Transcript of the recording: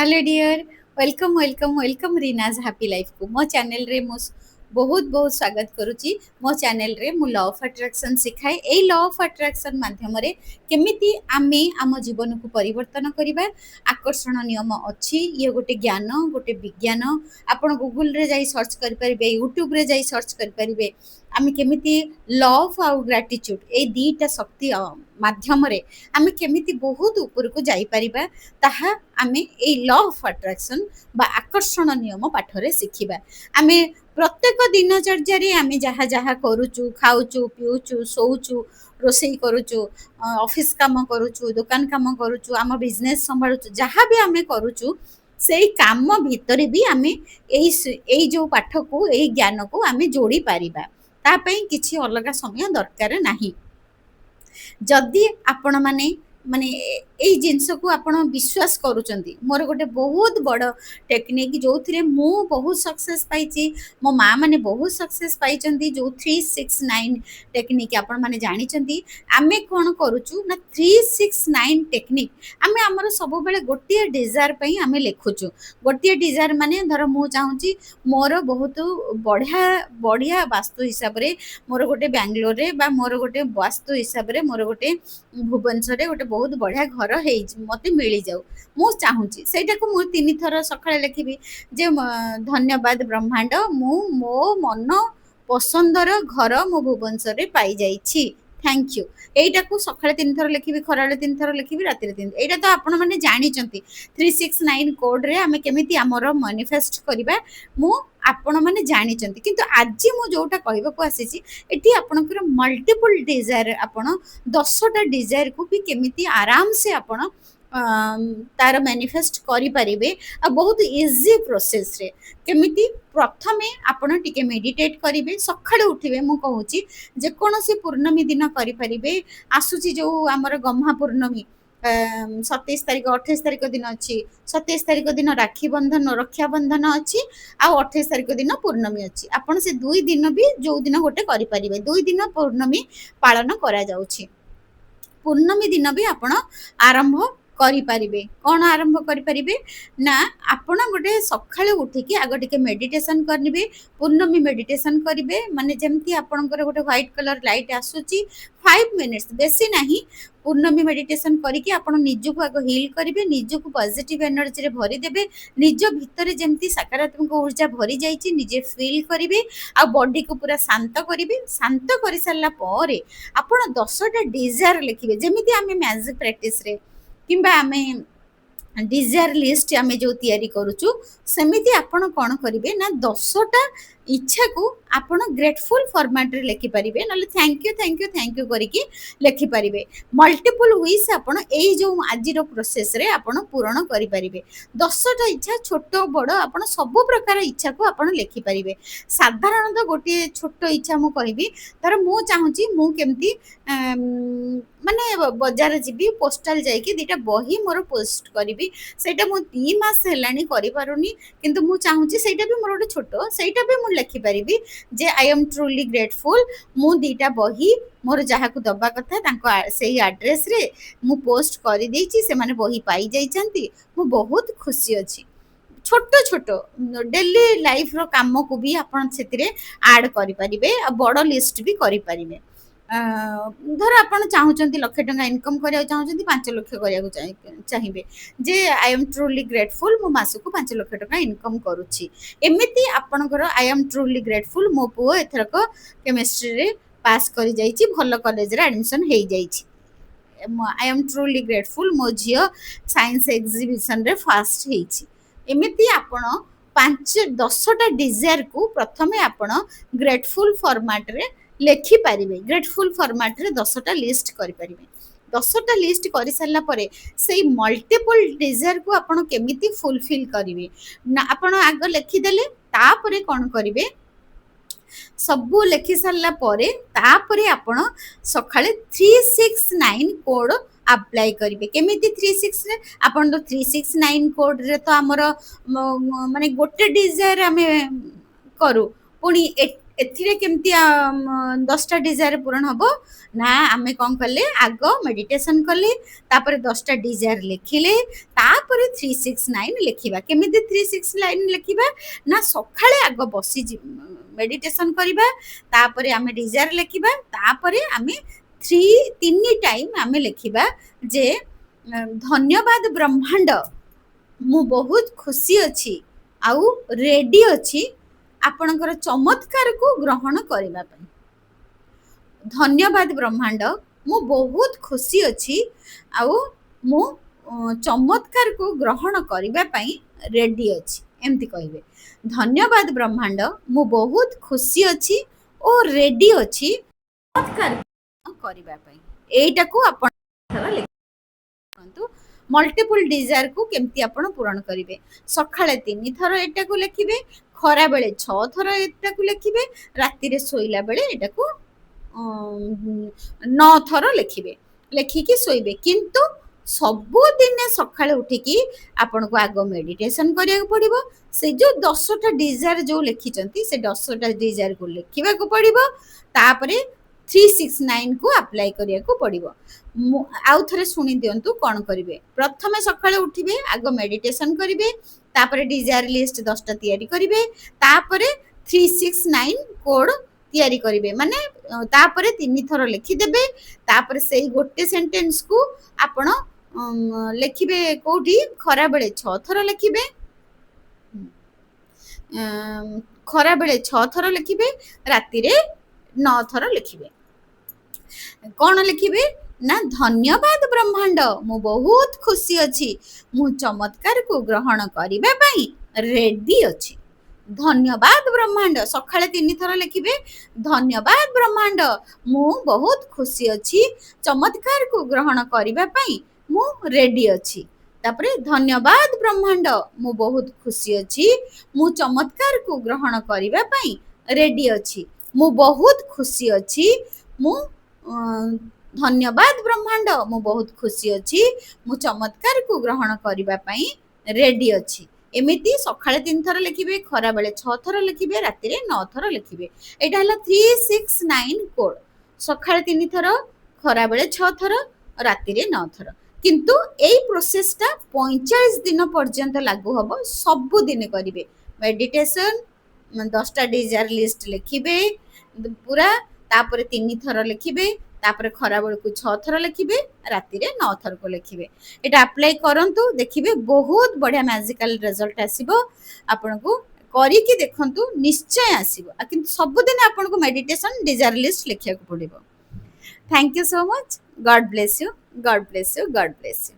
Hello dear welcome welcome welcome Reena's happy life को मो channel रे मो बहुत बहुत स्वागत करुच्ची। मो चैनल रे मु लॉ ऑफ अट्रैक्शन सिखाए। ए लॉ ऑफ अट्रैक्शन माध्यम रे केमिति आमे आम जीवन को परिवर्तन करिबा। आकर्षण नियम अछि, ये गोटे ज्ञान गोटे विज्ञान। आपण गूगल रे जाई सर्च करि परिबे, यूट्यूब रे जाई सर्च करि परिबे। आमे केमिति लव आउ ग्रेटिट्यूड ए दीटा शक्ति माध्यम रे आमे केमिति बहुत ऊपर को जाई परिबा ताहा आमे ए लॉ ऑफ अट्रैक्शन बा आकर्षण नियम पाठरे शिखिबा। आमे प्रत्येक दिनचर्या आमे जहाँ जहाँ करूचु, खाऊचु, पिऊचु, सोऊचु, रोषेई करूचु, ऑफिस काम करूचु, दुकान काम करूचु, आम बिजनेस संभालुचु, जहाँ भी आमे करूचु सेई काम भितरे भी आमे एई जो पाठ को एई ज्ञान को आमे जोड़ी पारिबा। ता पई किछि अलगा समय दरकार नाही। जदि आपण माने माने एई जिंस को आपण विश्वास करूचंती, मोर गोटे बहुत बड़ टेक्निक जो थिरे मु बहुत सक्सेस पाइची, मो माँ माने बहुत सक्सेस पाइचंती। जो 369 टेक्निक आपण माने जानिचंती। आमे कोन करूचु ना 369 टेक्निक आमे हमर सब बेले गोटिए डिजायर पई आमे लिखुचु। गोटिए डिजायर माने धर मु चाहूची मोर बहुत बढ़िया बढ़िया वास्तु हिसाब रे मोर गोटे बेंगलोर रे बा मोर गोटे वास्तु हिसाब रे मोर गोटे भुवनेश्वर रे गोटे बहुत बढ़िया घर मते मिली जाऊ। मु चाहूची सेटा को मु 3 थर सकाळे लिखिबी जे धन्यवाद ब्रह्मांड, मु मो मन पसंदर घर मो भुवनेश्वर रे पाई जाईछि, थैंक यू। एटा को सकाळे 3 थर लिखिबी, खराळे 3 थर लिखिबी, राति 3। एटा तो आपण माने जानिचंती 369 कोड रे आमे केमिति हमर मैनिफेस्ट करिबा मु आपण माने जानिचंती। किंतु आज मु जोटा कहबा को आसीची एठी आपनकर मल्टीपल डिजायर आपण 10टा डिजायर को भी केमिति आराम से आपण तार मैनिफेस्ट करि परिबे। आ बहुत इजी प्रोसेस रे केमिति प्रथमे आपण टिके मेडिटेट करिवे, सखाळे उठिबे। मु कहूची जे कोनोसी पूर्णमी दिन करि परिबे। आसुची जो हमर गम्हा पूर्णमी 27 तारिख 28 तारिख दिन अच्छी। 27 तारिख दिन राखी बंधन रक्षा बंधन अच्छी, आ 28 तारिख दिन पूर्णमी अच्छी। आपण से 2 दिन भी जो दिन गोटे करि परिबे। 2 दिन पूर्णमी पालन करा जाउछि। पूर्णमी दिन भी आपण आरंभ करि परिबे। कोन आरंभ करि परिबे ना आपण गोटे सखाळे उठिकी आग टिके मेडिटेशन करनिबे। पूर्णमी मेडिटेशन करिवे माने जेमती आपणकर गोटे व्हाइट कलर लाइट आसुची 5 मिनिट्स बेसी नाही। पूर्णमी मेडिटेशन करिकी आपण निजको आग हील करिवे, निजको पॉजिटिव एनर्जी रे भरि देबे। निज भितरे जेमती सकारात्मक ऊर्जा भरि जाईची निजे फील करिवे। आ बॉडी को पूरा शांत करिवे। शांत करि सारला परे आपण 10टा डिजायर लिखिबे। जेमिति आमे मैजिक प्रैक्टिस रे किंबा आमे डिजायर लिस्ट आमे जो तैयारी करूचु सेमिति आपण कोन करिवे ना 10टा इच्छा को आपण ग्रेटफुल फॉर्मेट रे लिखि परिबे, नले थैंक यू करिकी लिखि परिबे। मल्टीपल विश आपण एई जो आजिरो प्रोसेस रे आपण पूर्ण करि परिबे। 10टा इच्छा छोट बड़ आपण सब प्रकार इच्छा को आपण लिखि परिबे। साधारणतः गोटे छोट इच्छा मु कहिबी, तर मु चाहूची मु केमती माने बाजार जीबी, पोस्टल जाइकी 2टा बही मोर पोस्ट करिबी। सेटा मु 3 मास हेलानी करि पारुनी, किंतु मु चाहूची सेटा भी मोर गोटे छोट सेटा भी मु लिखि परिबी जे आई एम ट्रूली ग्रेटफुल। मु 2टा बही मोर जहा को दबा कथा तांको सेही एड्रेस रे मु पोस्ट करि देइची, से माने बही पाई जाइचंती। मु बहुत खुशी अछि। छोट छोट डेली लाइफ रो काम को भी आपण सेतिरे ऐड करि परिबे, आ बड़ लिस्ट भी करि परिबे। धर आपण चाहूचंती लक्ष टंका इनकम करिया चाहूचंती 5 लाख करिया चाहिबे जे आई एम ट्रूली ग्रेटफुल मो मासको 5 लाख टंका इनकम करूची। एमिति आपणकर आई एम ट्रूली ग्रेटफुल मो पुओ एथरक केमिस्ट्री रे पास करि जाईची, भलो कॉलेज रे एडमिशन हेई जाईची। आई एम ट्रूली ग्रेटफुल मो झियो साइंस एग्जीबिशन रे फर्स्ट हेईची। एमिति आपण 10टा डिजायर को प्रथमे आपण ग्रेटफुल फॉर्मेट रे लेखि पारिबे। ग्रेटफुल फॉर्मेट रे 10टा लिस्ट करि पारिबे। 10टा लिस्ट करि सारला परे सेही मल्टीपल डिजायर को आपण केमिति फुलफिल करिवे ना आपण आग लेखि देले। तापरे कोन करिवे सबु लेखि सारला परे तापरे आपण सखाळे 369 कोड अप्लाई करिवे। केमिति 36 रे आपण तो 369 कोड रे तो हमर माने गोटे डिजायर हमें करू, पुणी एथिरे केमती 10टा डिजायर पूर्ण हबो ना आमे कोन कले आग मेडिटेशन कले, तापर 10टा डिजायर लिखिले, ତାପରେ 369 ଲେଖିବା। କେମିତି 369 ଲେଖିବା ନା ସକାଳେ ଆଗ ବସି ମେଡିଟେସନ କରିବା, ତାପରେ ଆମେ ଡିଜାୟାର ଲେଖିବା, ତାପରେ ଆମେ ତିନି ଟାଇମ୍ ଆମେ ଲେଖିବା ଯେ ଧନ୍ୟବାଦ ବ୍ରହ୍ମାଣ୍ଡ, ମୁଁ ବହୁତ ଖୁସି ଅଛି ଆଉ ରେଡି ଅଛି ଆପଣଙ୍କର ଚମତ୍କାରକୁ ଗ୍ରହଣ କରିବା ପାଇଁ। ଧନ୍ୟବାଦ ବ୍ରହ୍ମାଣ୍ଡ, ମୁଁ ବହୁତ ଖୁସି ଅଛି ଆଉ ମୁଁ ଚମତ୍କାରକୁ ଗ୍ରହଣ କରିବା ପାଇଁ ରେଡି ଅଛି, ଏମିତି କହିବେ। ଧନ୍ୟବାଦ ବ୍ରହ୍ମାଣ୍ଡ, ମୁଁ ବହୁତ ଖୁସି ଅଛି ଓ ରେଡି ଅଛି ଚମତ୍କାର କରିବା ପାଇଁ। ଏଇଟାକୁ ଆପଣ ଲେଖନ୍ତୁ। ମଲ୍ଟିପୁଲ ଡିଜାୟାରକୁ କେମିତି ଆପଣ ପୂରଣ କରିବେ। ସକାଳେ 3 ଥର ଏଟାକୁ ଲେଖିବେ, ଖରାବେଳେ 6 ଥର ଏଟାକୁ ଲେଖିବେ, ରାତିରେ ଶୋଇଲା ବେଳେ ଏଟାକୁ 9 ଥର ଲେଖିବେ, ଲେଖିକି ଶୋଇବେ। କିନ୍ତୁ ସବୁଦିନେ ସକାଳେ ଉଠିକି ଆପଣଙ୍କୁ ଆଗ ମେଡିଟେସନ କରିବାକୁ ପଡିବ। ସେ ଯୋଉ 10ଟା ଡିଜାୟାର ଯୋଉ ଲେଖିଛନ୍ତି ସେ 10ଟା ଡିଜାୟାରକୁ ଲେଖିବାକୁ ପଡିବ, ତାପରେ 369 କୁ ଆପ୍ଲାଏ କରିବାକୁ ପଡିବ। ଆଉ ଥରେ ଶୁଣି ଦିଅନ୍ତୁ କ'ଣ କରିବେ। ପ୍ରଥମେ ସକାଳେ ଉଠିବେ, ଆଗ ମେଡିଟେସନ କରିବେ, ତାପରେ ଡିଜାୟାର ଲିଷ୍ଟ 10ଟା ତିଆରି କରିବେ, ତାପରେ 369 କୋଡ ତିଆରି କରିବେ। ମାନେ ତାପରେ 3 ଥର ଲେଖିଦେବେ, ତାପରେ ସେଇ ଗୋଟେ ସେଣ୍ଟେନ୍ସକୁ ଆପଣ ଲେଖିବେ କୋଉଠି, ଖରାବେଳେ 6 ଥର ଲେଖିବେ, ଖରାବେଳେ 6 ଥର ଲେଖିବେ, ରାତିରେ 9 ଥର ଲେଖିବେ। କ'ଣ ଲେଖିବେ ନା ଧନ୍ୟବାଦ ବ୍ରହ୍ମାଣ୍ଡ, ମୁଁ ବହୁତ ଖୁସି ଅଛି, ମୁଁ ଚମତ୍କାରକୁ ଗ୍ରହଣ କରିବା ପାଇଁ ରେଡି ଅଛି। ଧନ୍ୟବାଦ ବ୍ରହ୍ମାଣ୍ଡ, ସକାଳେ 3 ଥର ଲେଖିବେ, ଧନ୍ୟବାଦ ବ୍ରହ୍ମାଣ୍ଡ, ମୁଁ ବହୁତ ଖୁସି ଅଛି, ଚମତ୍କାରକୁ ଗ୍ରହଣ କରିବା ପାଇଁ ମୁଁ ରେଡି ଅଛି। ତାପରେ ଧନ୍ୟବାଦ ବ୍ରହ୍ମାଣ୍ଡ, ମୁଁ ବହୁତ ଖୁସି ଅଛି, ମୁଁ ଚମତ୍କାରକୁ ଗ୍ରହଣ କରିବା ପାଇଁ ରେଡି ଅଛି। ମୁଁ ବହୁତ ଖୁସି ଅଛି, ମୁଁ ଧନ୍ୟବାଦ ବ୍ରହ୍ମାଣ୍ଡ, ମୁଁ ବହୁତ ଖୁସି ଅଛି, ମୁଁ ଚମତ୍କାରକୁ ଗ୍ରହଣ କରିବା ପାଇଁ ରେଡି ଅଛି। ଏମିତି ସକାଳେ 3 ଥର ଲେଖିବେ, ଖରାବେଳେ 6 ଥର ଲେଖିବେ, ରାତିରେ 9 ଥର ଲେଖିବେ। ଏଇଟା ହେଲା 369 କୋଡ। ସକାଳେ 3 ଥର, ଖରାବେଳେ 6 ଥର, ରାତିରେ 9 ଥର। କିନ୍ତୁ ଏଇ ପ୍ରୋସେସଟା 45 ଦିନ ପର୍ଯ୍ୟନ୍ତ ଲାଗୁ ହବ। ସବୁଦିନ କରିବେ ମେଡିଟେସନ, 10ଟା ଡିଜାୟାର ଲିଷ୍ଟ ଲେଖିବେ ପୁରା, ତାପରେ 3 ଥର ଲେଖିବେ, ତାପରେ ଖରାବେଳକୁ 6 ଥର ଲେଖିବେ, ରାତିରେ 9 ଥରକୁ ଲେଖିବେ। এটা ଆପ୍ଲାଏ କରନ୍ତୁ, ଦେଖିବେ ବହୁତ ବଢିଆ ମ୍ୟାଜିକାଲ ରେଜଲ୍ଟ ଆସିବ। ଆପଣଙ୍କୁ କରିକି ଦେଖନ୍ତୁ, ନିଶ୍ଚୟ ଆସିବ। କିନ୍ତୁ ସବୁଦିନ ଆପଣଙ୍କୁ ମେଡିଟେସନ ଡିଜାୟାର ଲିଷ୍ଟ ଲେଖିବାକୁ ପଡିବ। Thank you so much. God bless you, God bless you, God bless you.